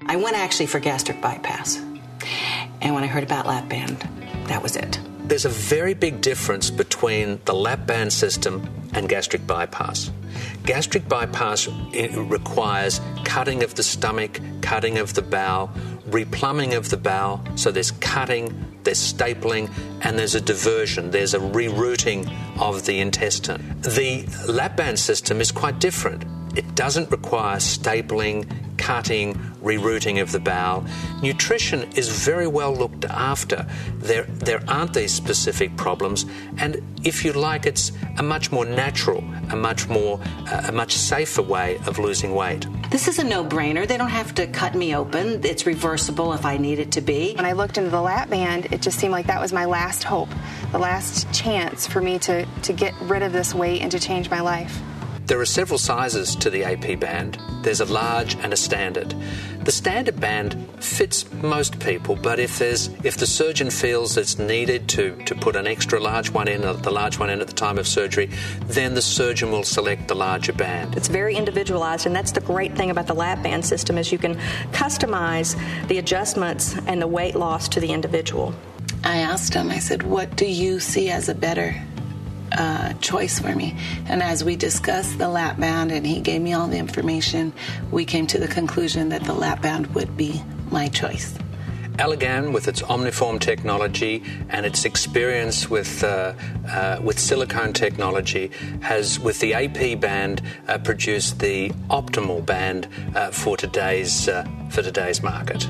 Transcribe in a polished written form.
I went actually for gastric bypass. And when I heard about Lap-Band, that was it. There's a very big difference between the Lap-Band system and gastric bypass. Gastric bypass requires cutting of the stomach, cutting of the bowel, replumbing of the bowel. So there's cutting, there's stapling, and there's a diversion. There's a rerouting of the intestine. The Lap-Band system is quite different. It doesn't require stapling, cutting, rerouting of the bowel. Nutrition is very well looked after. There aren't these specific problems, and if you like, it's a much more natural, a much safer way of losing weight. This is a no-brainer. They don't have to cut me open. It's reversible if I need it to be. When I looked into the Lap-Band, it just seemed like that was my last hope, the last chance for me to get rid of this weight and to change my life. There are several sizes to the AP band. There's a large and a standard. The standard band fits most people, but if the surgeon feels it's needed to put an extra large one in, the large one in at the time of surgery, then the surgeon will select the larger band. It's very individualized, and that's the great thing about the Lap-Band system is you can customize the adjustments and the weight loss to the individual. I asked him, I said, what do you see as a better choice for me? And as we discussed the Lap-Band and he gave me all the information, we came to the conclusion that the Lap-Band would be my choice. Allergan, with its Omniform technology and its experience with silicone technology, has, with the AP band, produced the optimal band for today's market.